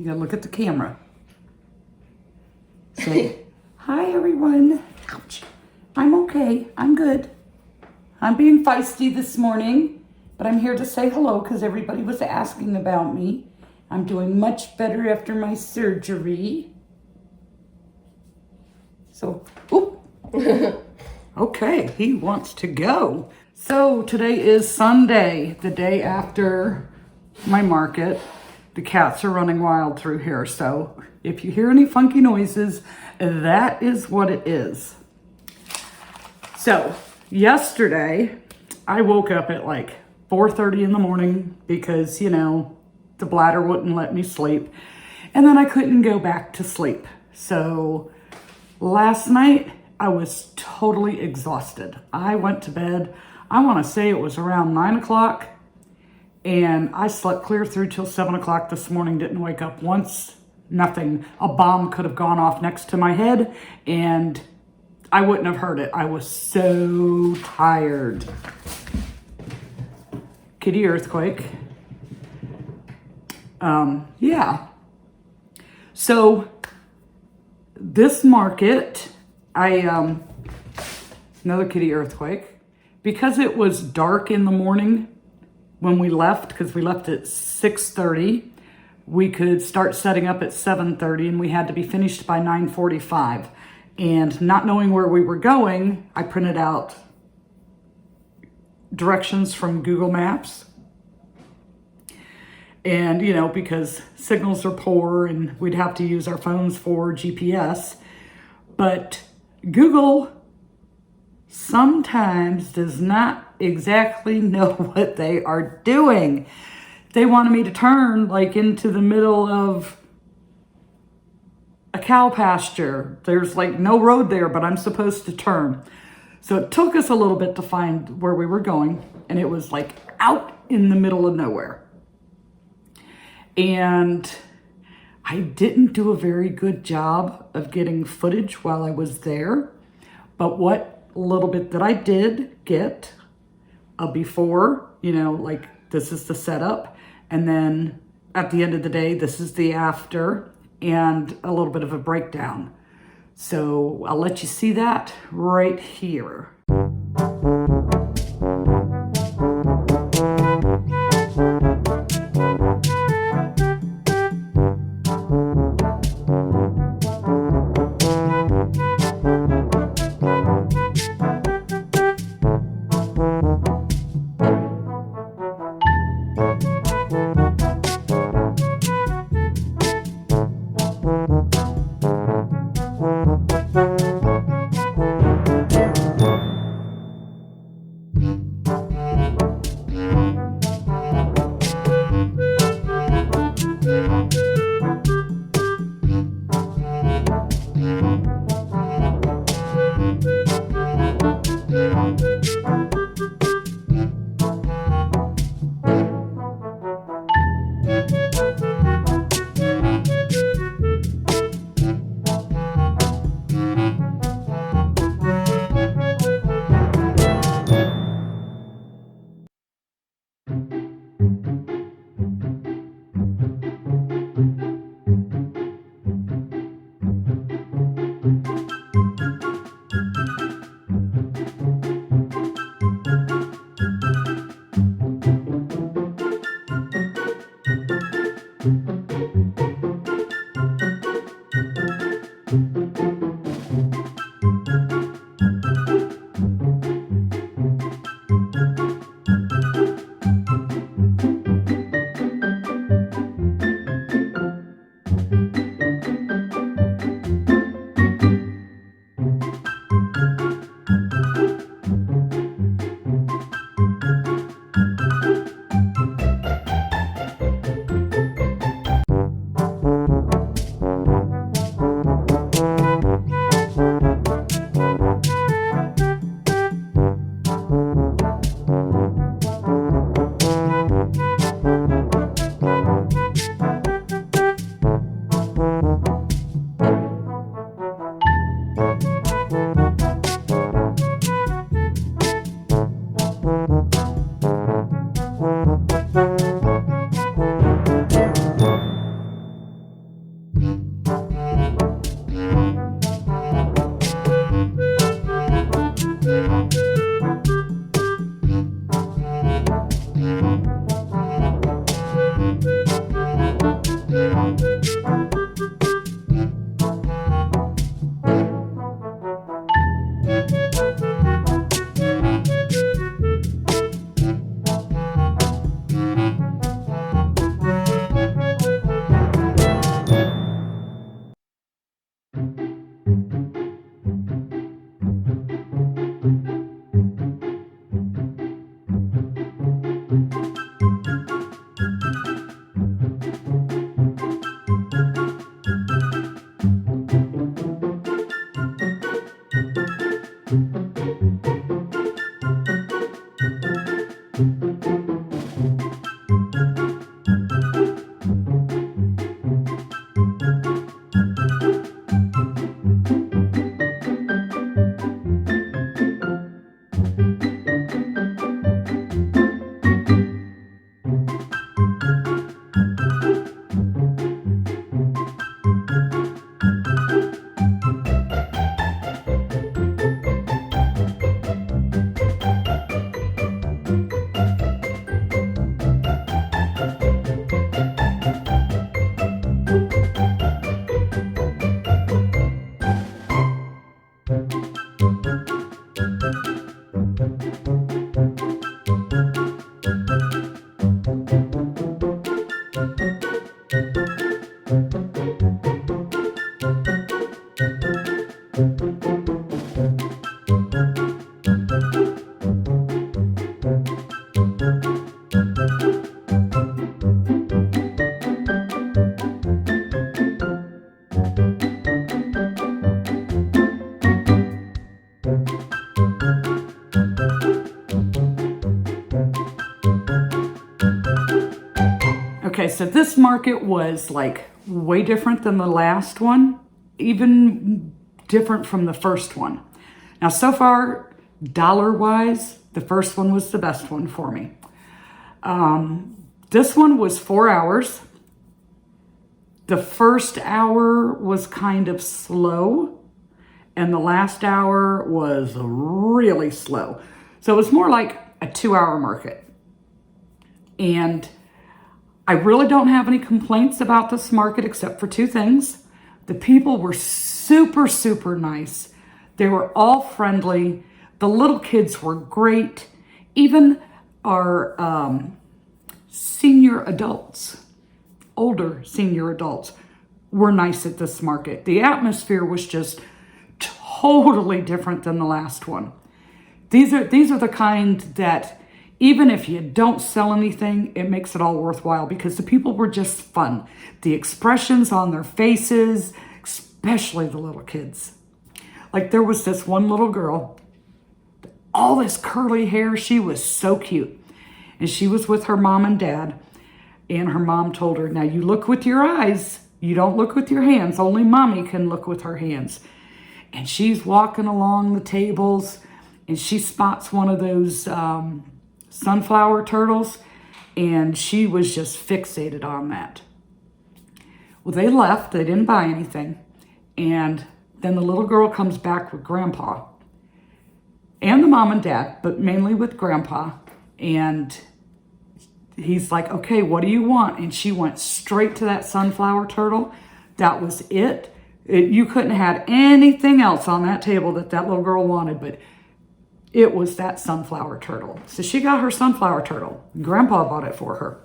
You gotta look at the camera. Say, hi everyone. Ouch. I'm okay. I'm good. I'm being feisty this morning, but I'm here to say hello because everybody was asking about me. I'm doing much better after my surgery. So, oop. Okay, he wants to go. So today is Sunday, the day after my market. The cats are running wild through here, so if you hear any funky noises, that is what it is. So yesterday, I woke up at like 4:30 in the morning because, you know, the bladder wouldn't let me sleep. And then I couldn't go back to sleep. So last night, I was totally exhausted. I went to bed, I want to say it was around 9 o'clock. And I slept clear through till 7 o'clock this morning, didn't wake up once, nothing. A bomb could have gone off next to my head and I wouldn't have heard it. I was so tired. Kitty earthquake. Yeah. So this market, another kitty earthquake, because it was dark in the morning when we left, because we left at 6:30, we could start setting up at 7:30 and we had to be finished by 9:45. And not knowing where we were going, I printed out directions from Google Maps. And, you know, because signals are poor and we'd have to use our phones for GPS. But Google sometimes does not exactly know what they are doing. They wanted me to turn like into the middle of a cow pasture. There's like no road there, but I'm supposed to turn. So it took us a little bit to find where we were going, and it was like out in the middle of nowhere. And I didn't do a very good job of getting footage while I was there, but what little bit that I did get a before, you know, like this is the setup, and then at the end of the day, this is the after, and a little bit of a breakdown. So I'll let you see that right here. Okay, so this market was like way different than the last one, even different from the first one. Now, so far, dollar-wise, the first one was the best one for me. This one was 4 hours. The first hour was kind of slow, and the last hour was really slow. So it was more like a 2-hour market. And I really don't have any complaints about this market except for 2 things. The people were super, super nice. They were all friendly. The little kids were great. Even our senior adults, older senior adults, were nice at this market. The atmosphere was just totally different than the last one. These are the kind that even if you don't sell anything, it makes it all worthwhile because the people were just fun. The expressions on their faces, especially the little kids. Like there was this one little girl, all this curly hair, she was so cute. And she was with her mom and dad. And her mom told her, now you look with your eyes, you don't look with your hands. Only mommy can look with her hands. And she's walking along the tables and she spots one of those sunflower turtles, and she was just fixated on that. Well, they left, they didn't buy anything, and then the little girl comes back with Grandpa and the mom and dad, but mainly with Grandpa, and he's like, okay, what do you want? And she went straight to that sunflower turtle. That was it. You couldn't have had anything else on that table that little girl wanted, but it was that sunflower turtle. So she got her sunflower turtle. Grandpa bought it for her.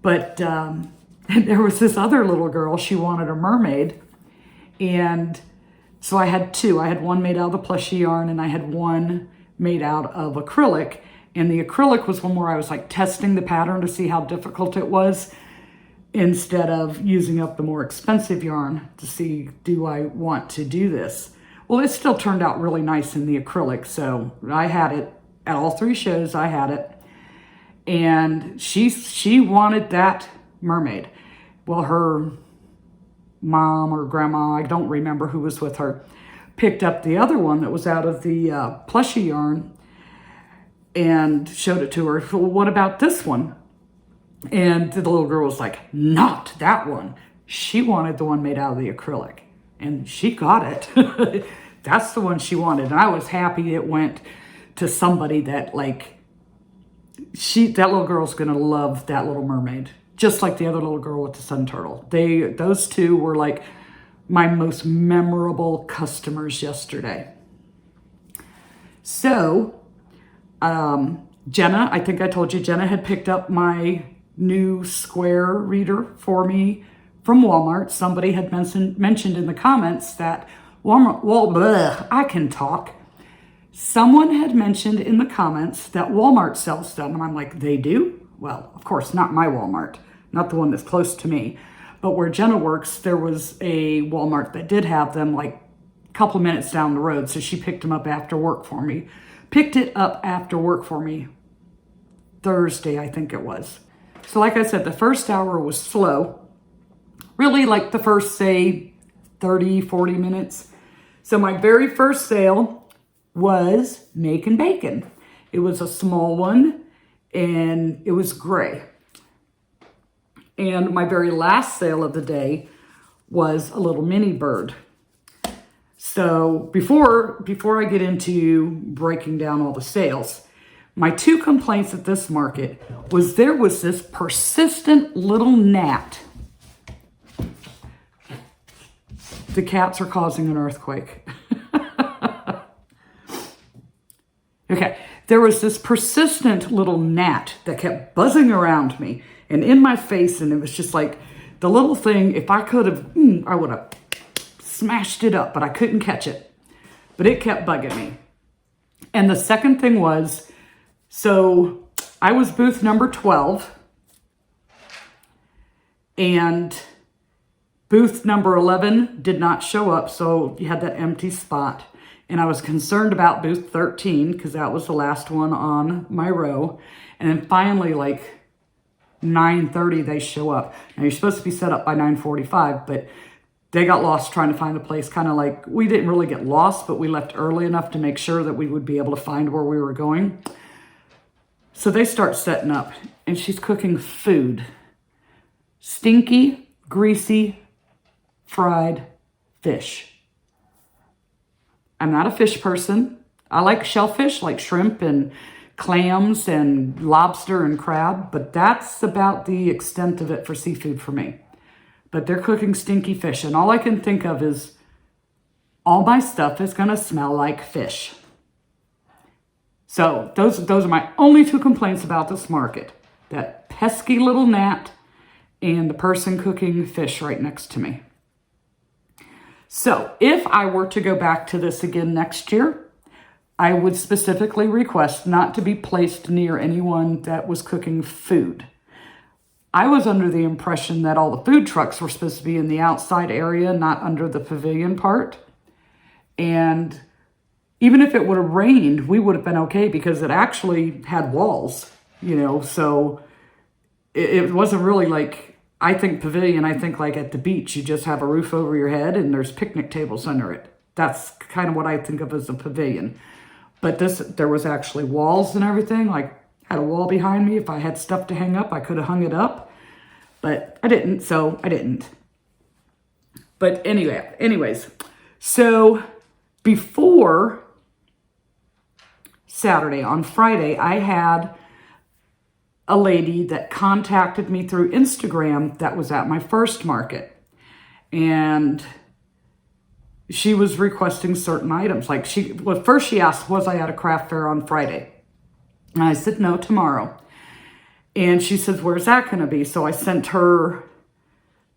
But there was this other little girl. She wanted a mermaid. And so I had 2. I had one made out of the plushie yarn and I had one made out of acrylic. And the acrylic was one where I was like testing the pattern to see how difficult it was instead of using up the more expensive yarn to see, do I want to do this? Well, it still turned out really nice in the acrylic, so I had it at all 3 shows. I had it, and she wanted that mermaid. Well, her mom or grandma, I don't remember who was with her, picked up the other one that was out of the plushie yarn and showed it to her. Well, what about this one? And the little girl was like, not that one. She wanted the one made out of the acrylic. And she got it. That's the one she wanted. And I was happy it went to somebody that like, that little girl's going to love that little mermaid. Just like the other little girl with the sun turtle. Those 2 were like my most memorable customers yesterday. So, Jenna, I think I told you, Jenna had picked up my new square reader for me from Walmart. Somebody had mentioned in the comments that I can talk. Someone had mentioned in the comments that Walmart sells them. And I'm like, they do? Well, of course, not my Walmart, not the one that's close to me. But where Jenna works, there was a Walmart that did have them like a couple minutes down the road. So she picked them up after work for me. Picked it up after work for me Thursday, I think it was. So like I said, the first hour was slow. Really like the first, say, 30, 40 minutes. So my very first sale was Making Bacon. It was a small one and it was gray. And my very last sale of the day was a little mini bird. So before I get into breaking down all the sales, my 2 complaints at this market was there was this persistent little gnat. The cats are causing an earthquake. Okay, there was this persistent little gnat that kept buzzing around me and in my face, and it was just like The little thing, if I could have, I would have smashed it up, but I couldn't catch it. But it kept bugging me. And the second thing was, so I was booth number 12. And booth number 11 did not show up, so you had that empty spot. And I was concerned about booth 13 because that was the last one on my row. And then finally, like 9:30, they show up. Now you're supposed to be set up by 9:45, but they got lost trying to find a place. Kind of like, we didn't really get lost, but we left early enough to make sure that we would be able to find where we were going. So they start setting up, and she's cooking food. Stinky, greasy, fried fish. I'm not a fish person. I like shellfish, like shrimp and clams and lobster and crab, but that's about the extent of it for seafood for me. But they're cooking stinky fish, and all I can think of is all my stuff is going to smell like fish. So those are my only two complaints about this market. That pesky little gnat and the person cooking fish right next to me. So if I were to go back to this again next year, I would specifically request not to be placed near anyone that was cooking food. I was under the impression that all the food trucks were supposed to be in the outside area, not under the pavilion part. And even if it would have rained, we would have been okay because it actually had walls, so it wasn't really like, I think pavilion, I think like at the beach, you just have a roof over your head and there's picnic tables under it. That's kind of what I think of as a pavilion. But there was actually walls and everything, like had a wall behind me. If I had stuff to hang up, I could have hung it up, but I didn't, so I didn't. But anyways, so before Saturday, on Friday, I had a lady that contacted me through Instagram that was at my first market. And she was requesting certain items. Like first she asked, was I at a craft fair on Friday? And I said, no, tomorrow. And she said, where's that going to be? So I sent her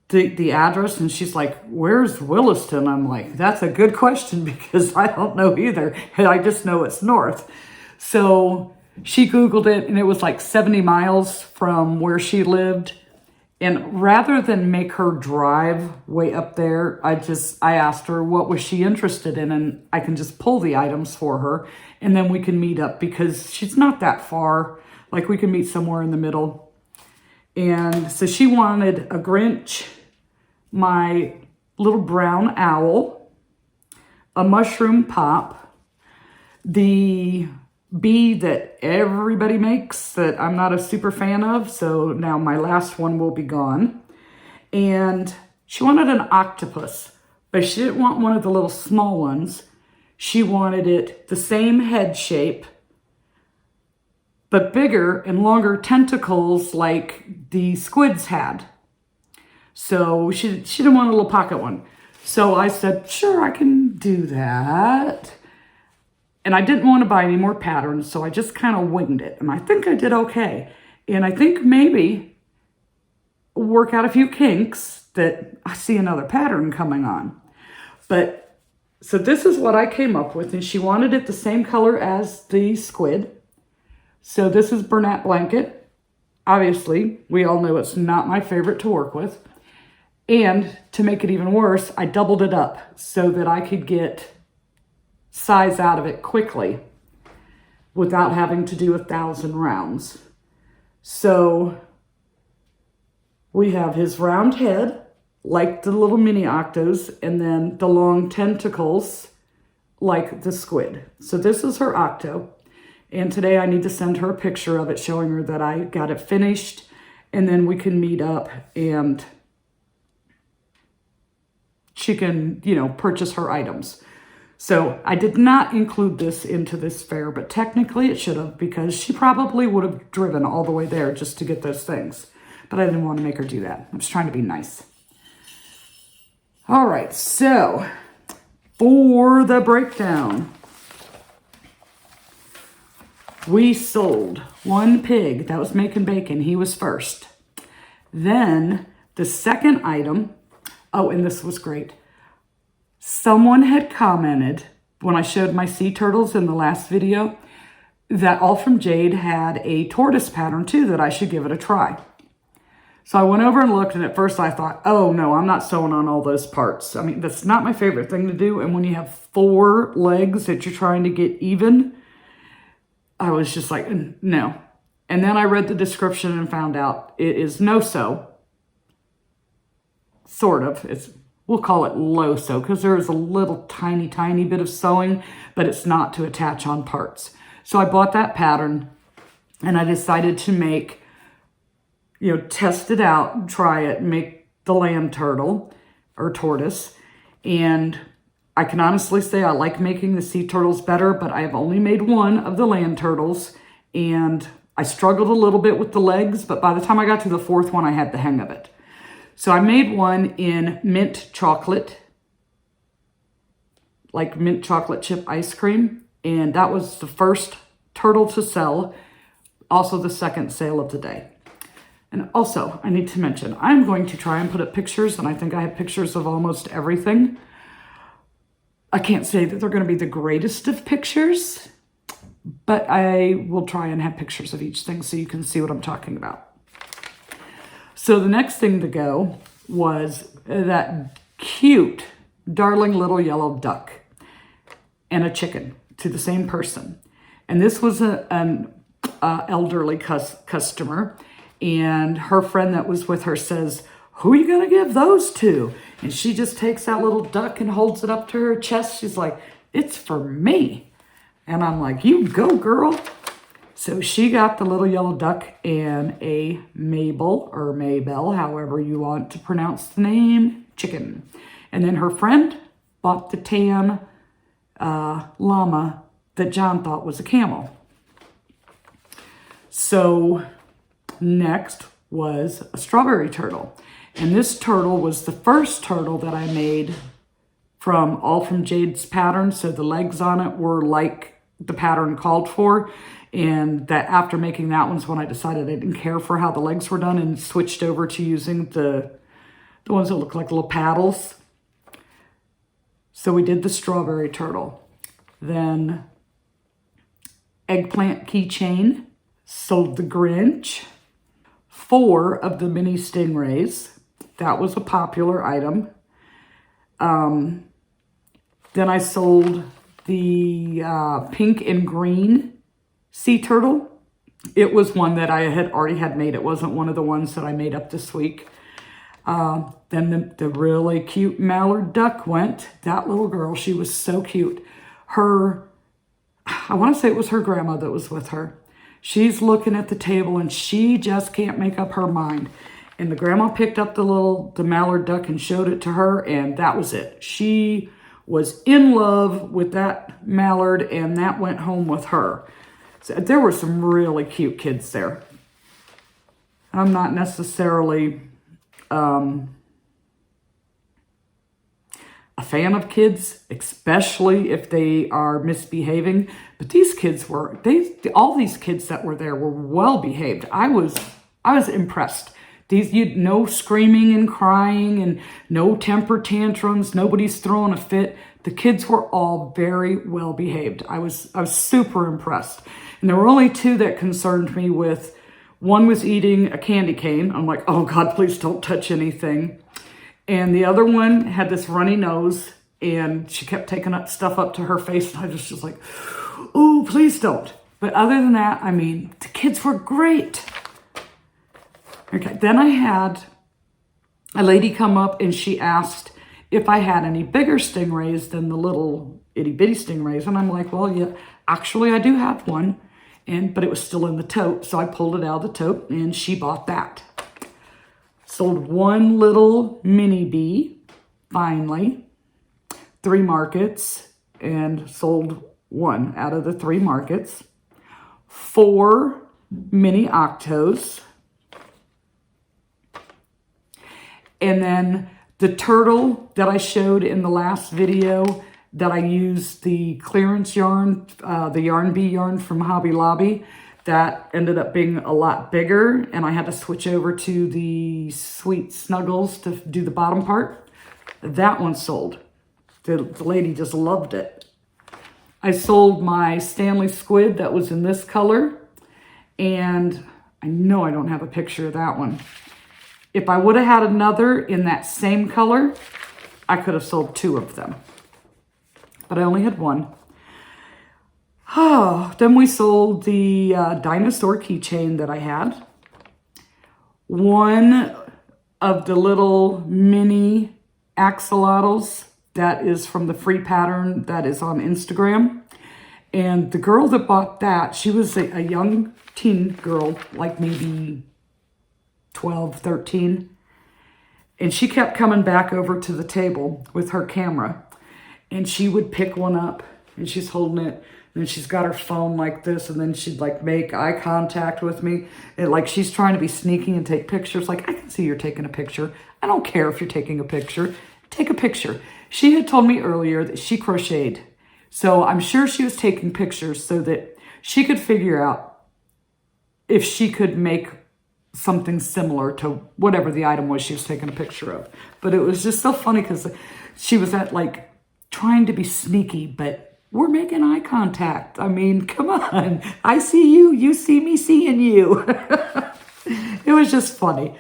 the address, and she's like, where's Williston? I'm like, that's a good question because I don't know either. And I just know it's north. So she Googled it, and it was like 70 miles from where she lived. And rather than make her drive way up there, I asked her what was she interested in, and I can just pull the items for her, and then we can meet up because she's not that far. Like we can meet somewhere in the middle. And so she wanted a Grinch, my little brown owl, a mushroom pop, the bee that everybody makes that I'm not a super fan of, so now my last one will be gone. And she wanted an octopus, but she didn't want one of the little small ones. She wanted it the same head shape, but bigger and longer tentacles like the squids had. So she didn't want a little pocket one. So I said, sure, I can do that. And I didn't want to buy any more patterns, so I just kind of winged it. And I think I did okay. And I think maybe work out a few kinks that I see another pattern coming on. But, so this is what I came up with. And she wanted it the same color as the squid. So this is Bernat Blanket. Obviously, we all know it's not my favorite to work with. And to make it even worse, I doubled it up so that I could get size out of it quickly without having to do 1,000 rounds. So we have his round head, like the little mini octos, and then the long tentacles like the squid. So this is her octo. And today I need to send her a picture of it showing her that I got it finished, and then we can meet up and she can, purchase her items. So I did not include this into this fair, but technically it should have because she probably would have driven all the way there just to get those things. But I didn't want to make her do that. I was trying to be nice. All right, so for the breakdown, we sold one pig that was making bacon. He was first. Then The second item, oh, and this was great. Someone had commented when I showed my sea turtles in the last video that All From Jade had a tortoise pattern too that I should give it a try. So I went over and looked, and at first I thought, oh no, I'm not sewing on all those parts. I mean, that's not my favorite thing to do. And when you have 4 legs that you're trying to get even, I was just like, no. And then I read the description and found out it is no-sew. Sort of. We'll call it low sew because there is a little tiny bit of sewing, but it's not to attach on parts. So I bought that pattern and I decided to make, test it out, try it, make the land turtle or tortoise. And I can honestly say I like making the sea turtles better, but I have only made one of the land turtles and I struggled a little bit with the legs, but by the time I got to the 4th one, I had the hang of it. So I made one in mint chocolate, like mint chocolate chip ice cream. And that was the first turtle to sell, also the second sale of the day. And also, I need to mention, I'm going to try and put up pictures, and I think I have pictures of almost everything. I can't say that they're going to be the greatest of pictures, but I will try and have pictures of each thing so you can see what I'm talking about. So the next thing to go was that cute, darling little yellow duck and a chicken to the same person. And this was an elderly customer, and her friend that was with her says, who are you going to give those to? And she just takes that little duck and holds it up to her chest. She's like, it's for me. And I'm like, you go, girl. So she got the little yellow duck and a Mabel, or Maybell, however you want to pronounce the name, chicken. And then her friend bought the tan llama that John thought was a camel. So next was a strawberry turtle. And this turtle was the first turtle that I made from All From Jade's pattern. So the legs on it were like the pattern called for. And that after making that one's when I decided I didn't care for how the legs were done and switched over to using the ones that look like little paddles. So we did the strawberry turtle. Then eggplant keychain, sold the Grinch, 4 of the mini stingrays. That was a popular item. Then I sold the pink and green sea turtle. It was one that I had already had made. It wasn't one of the ones that I made up this week. Then the really cute mallard duck went. That little girl, she was so cute. I want to say it was her grandma that was with her. She's looking at the table and she just can't make up her mind. And the grandma picked up the mallard duck and showed it to her, and that was it. She was in love with that mallard, and that went home with her. So there were some really cute kids there. I'm not necessarily a fan of kids, especially if they are misbehaving. But these kids were, all these kids that were there were well behaved. I was impressed. No screaming and crying and no temper tantrums. Nobody's throwing a fit. The kids were all very well behaved. I was super impressed. And there were only 2 that concerned me with, one was eating a candy cane. I'm like, oh God, please don't touch anything. And the other one had this runny nose and she kept taking stuff up to her face. And I was just like, oh, please don't. But other than that, I mean, the kids were great. Okay, then I had a lady come up and she asked if I had any bigger stingrays than the little itty bitty stingrays. And I'm like, well, yeah, actually I do have one. But it was still in the tote. So I pulled it out of the tote and she bought that. Sold 1 little mini bee, finally, 3 markets, and sold 1 out of the 3 markets. 4 mini octos. And then the turtle that I showed in the last video that I used the clearance yarn, the Yarn Bee yarn from Hobby Lobby. That ended up being a lot bigger, and I had to switch over to the Sweet Snuggles to do the bottom part. That one sold. The lady just loved it. I sold my Stanley squid that was in this color, and I know I don't have a picture of that one. If I would have had another in that same color, I could have sold 2 of them. But I only had one. Oh, then we sold the dinosaur keychain that I had. One of the little mini axolotls that is from the free pattern that is on Instagram. And the girl that bought that, she was a young teen girl, like maybe 12, 13. And she kept coming back over to the table with her camera. And she would pick one up, and she's holding it. And she's got her phone like this, and then she'd like make eye contact with me. And like she's trying to be sneaky and take pictures. Like, I can see you're taking a picture. I don't care if you're taking a picture. Take a picture. She had told me earlier that she crocheted. So I'm sure she was taking pictures so that she could figure out if she could make something similar to whatever the item was she was taking a picture of. But it was just so funny because she was at like trying to be sneaky, but we're making eye contact. I mean, come on. I see you. You see me seeing you. It was just funny.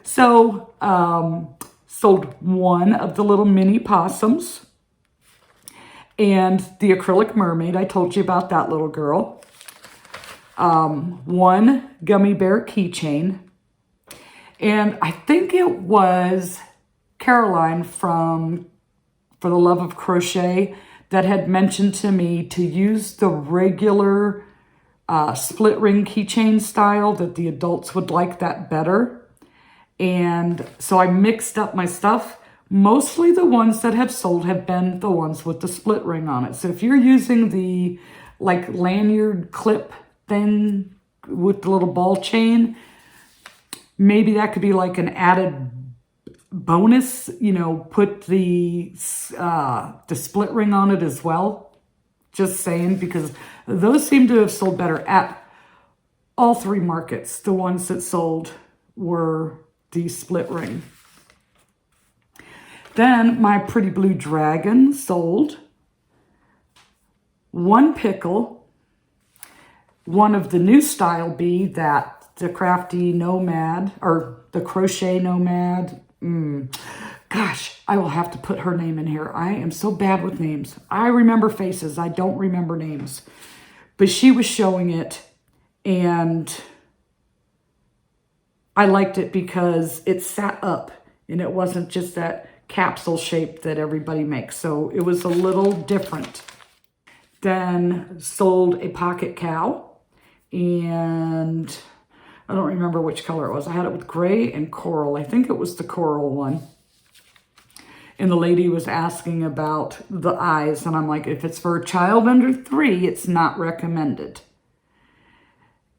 So, sold one of the little mini possums. And the acrylic mermaid. I told you about that little girl. One gummy bear keychain. And I think it was Caroline from For the Love of Crochet that had mentioned to me to use the regular split ring keychain style, that the adults would like that better. And so I mixed up my stuff. Mostly the ones that have sold have been the ones with the split ring on it. So if you're using the like lanyard clip thing with the little ball chain, maybe that could be like an added bonus, you know, put the split ring on it as well. Just saying, because those seem to have sold better at all 3 markets. The ones that sold were the split ring. Then my pretty blue dragon sold. One pickle, one of the new style bee that the crafty nomad, or the crochet nomad, gosh, I will have to put her name in here. I am so bad with names. I remember faces. I don't remember names. But she was showing it, and I liked it because it sat up, and it wasn't just that capsule shape that everybody makes. So it was a little different. Then sold a pocket cow, and I don't remember which color it was. I had it with gray and coral. I think it was the coral one. And the lady was asking about the eyes. And I'm like, if it's for a child under 3, it's not recommended.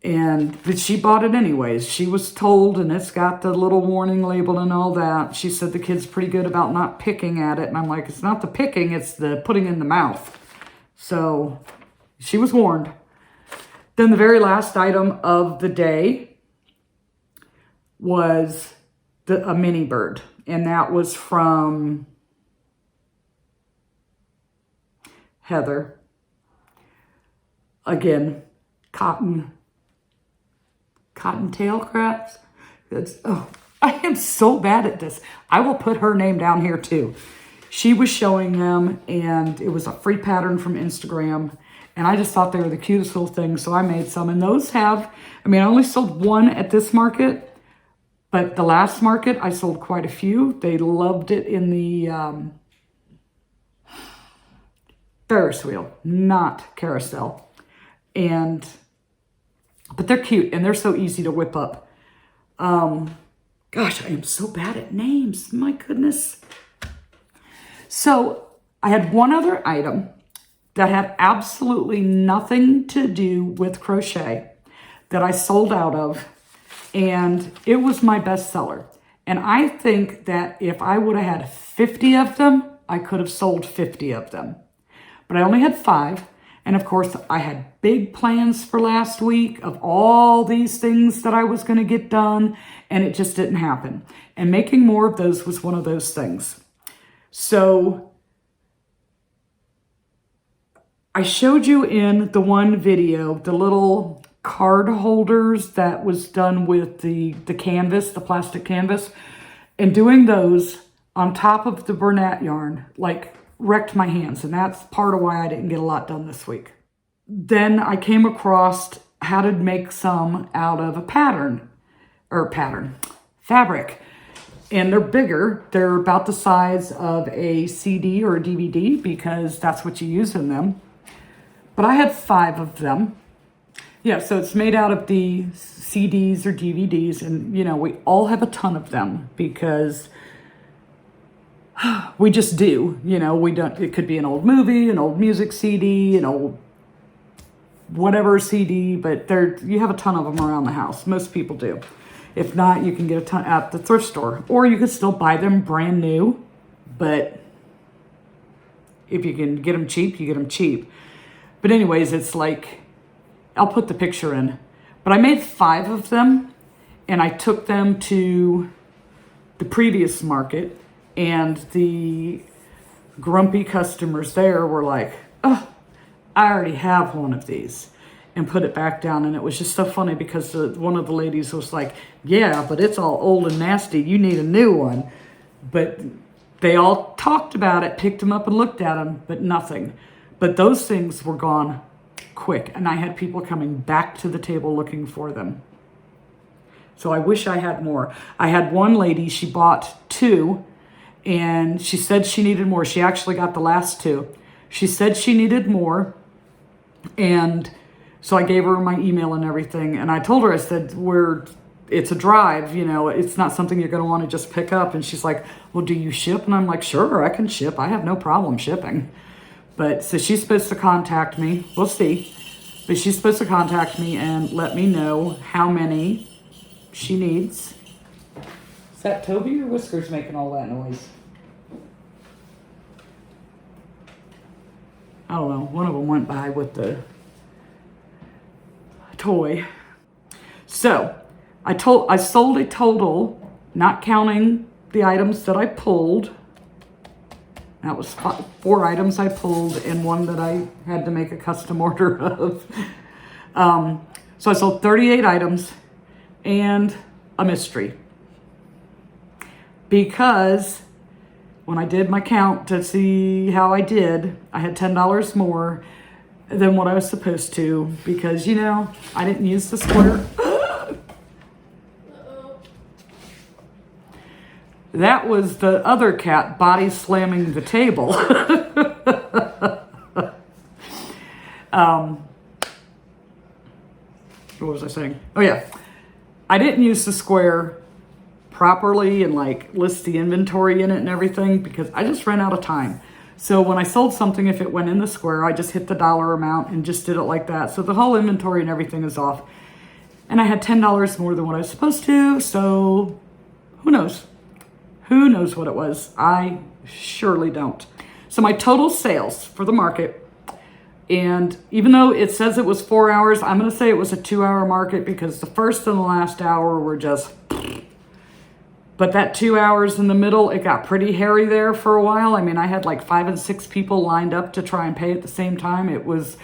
But she bought it anyways. She was told, and it's got the little warning label and all that. She said the kid's pretty good about not picking at it. And I'm like, it's not the picking, it's the putting in the mouth. So she was warned. Then the very last item of the day was a mini bird. And that was from Heather. Again, cottontail crafts. I am so bad at this. I will put her name down here too. She was showing them, and it was a free pattern from Instagram. And I just thought they were the cutest little things, so I made some. And those have, I only sold one at this market, but the last market, I sold quite a few. They loved it in the Ferris wheel, not carousel. But they're cute, and they're so easy to whip up. Gosh, I am so bad at names. My goodness. So I had one other item that had absolutely nothing to do with crochet that I sold out of, and it was my bestseller. And I think that if I would have had 50 of them, I could have sold 50 of them. But I only had 5, And of course, I had big plans for last week of all these things that I was going to get done, and it just didn't happen. And making more of those was one of those things. So I showed you in the one video the little card holders that was done with the canvas, the plastic canvas, and doing those on top of the Bernat yarn, like, wrecked my hands, and that's part of why I didn't get a lot done this week. Then I came across how to make some out of a fabric, and they're bigger. They're about the size of a CD or a DVD because that's what you use in them. But I had 5 of them. Yeah, so it's made out of the CDs or DVDs, and you know, we all have a ton of them because we just do, you know, we don't, it could be an old movie, an old music CD, an old whatever CD, but you have a ton of them around the house. Most people do. If not, you can get a ton at the thrift store, or you could still buy them brand new, but if you can get them cheap, you get them cheap. But anyways, it's like, I'll put the picture in, but I made 5 of them, and I took them to the previous market. And the grumpy customers there were like, oh, I already have one of these, and put it back down. And it was just so funny because one of the ladies was like, yeah, but it's all old and nasty. You need a new one. But they all talked about it, picked them up and looked at them, but nothing. But those things were gone quick. And I had people coming back to the table looking for them. So I wish I had more. I had one lady, she bought 2. And she said she needed more. She actually got the last 2. She said she needed more. And so I gave her my email and everything. And I told her, I said, it's a drive, you know, it's not something you're going to want to just pick up. And she's like, well, do you ship? And I'm like, sure, I can ship. I have no problem shipping. But so she's supposed to contact me. We'll see. But she's supposed to contact me and let me know how many she needs. Is that Toby or Whiskers making all that noise? I don't know. One of them went by with the toy. So I sold a total, not counting the items that I pulled. That was 4 items I pulled and 1 that I had to make a custom order of. So I sold 38 items and a mystery. Because when I did my count to see how I did, I had $10 more than what I was supposed to because, you know, I didn't use the square. That was the other cat body slamming the table. What was I saying? Oh yeah, I didn't use the square properly and like list the inventory in it and everything because I just ran out of time. So when I sold something, if it went in the square, I just hit the dollar amount and just did it like that. So the whole inventory and everything is off. And I had $10 more than what I was supposed to. So who knows? Who knows what it was? I surely don't. So my total sales for the market, and even though it says it was 4 hours, I'm going to say it was a 2-hour market because the first and the last hour were just... But that 2 hours in the middle, it got pretty hairy there for a while. I mean, I had like 5 and 6 people lined up to try and pay at the same time. It was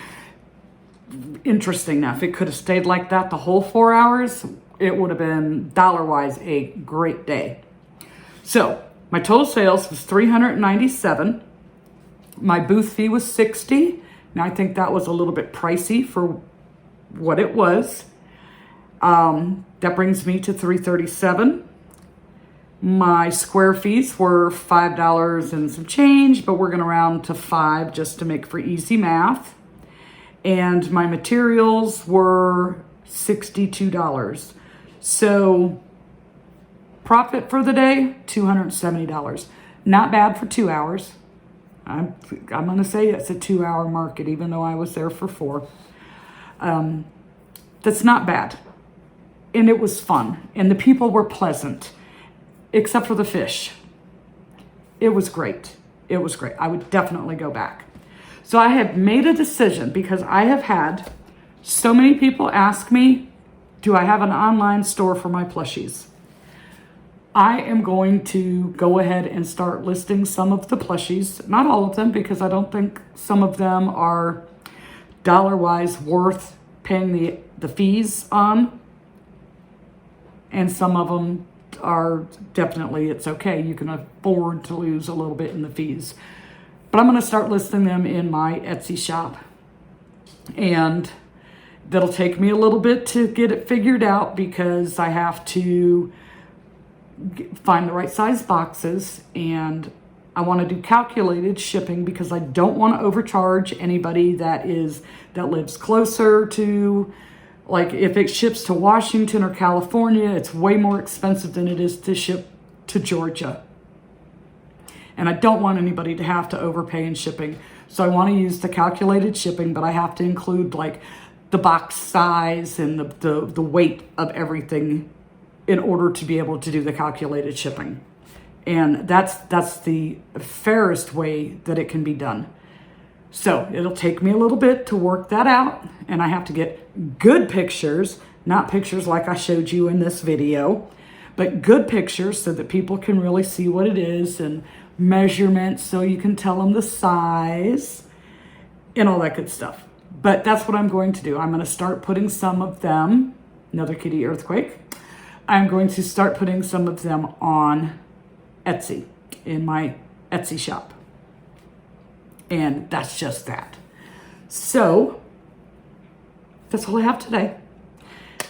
interesting. Now, if it could have stayed like that the whole 4 hours, it would have been dollar-wise a great day. So my total sales was $397. My booth fee was $60. Now, I think that was a little bit pricey for what it was. That brings me to $337. My square fees were $5 and some change, but we're going to round to 5 just to make for easy math. And my materials were $62. So profit for the day, $270. Not bad for 2 hours. I'm going to say it's a 2-hour market, even though I was there for 4. That's not bad. And it was fun. And the people were pleasant. Except for the fish. It was great. It was great. I would definitely go back. So I have made a decision because I have had so many people ask me, do I have an online store for my plushies? I am going to go ahead and start listing some of the plushies, not all of them, because I don't think some of them are dollar-wise worth paying the fees on. And some of them are definitely, it's okay. You can afford to lose a little bit in the fees. But I'm going to start listing them in my Etsy shop. And that'll take me a little bit to get it figured out because I have to find the right size boxes, and I want to do calculated shipping because I don't want to overcharge anybody that lives closer to, like if it ships to Washington or California, it's way more expensive than it is to ship to Georgia. And I don't want anybody to have to overpay in shipping. So I want to use the calculated shipping, but I have to include like the box size and the weight of everything in order to be able to do the calculated shipping. And that's the fairest way that it can be done. So it'll take me a little bit to work that out, and I have to get good pictures, not pictures like I showed you in this video, but good pictures so that people can really see what it is, and measurements so you can tell them the size and all that good stuff. But that's what I'm going to do. I'm going to start putting some of them, another kitty earthquake, I'm going to start putting some of them on Etsy, in my Etsy shop. And that's just that. So that's all I have today.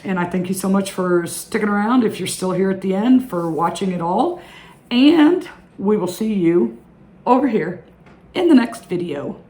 And I thank you so much for sticking around, if you're still here at the end, for watching it all. And we will see you over here in the next video.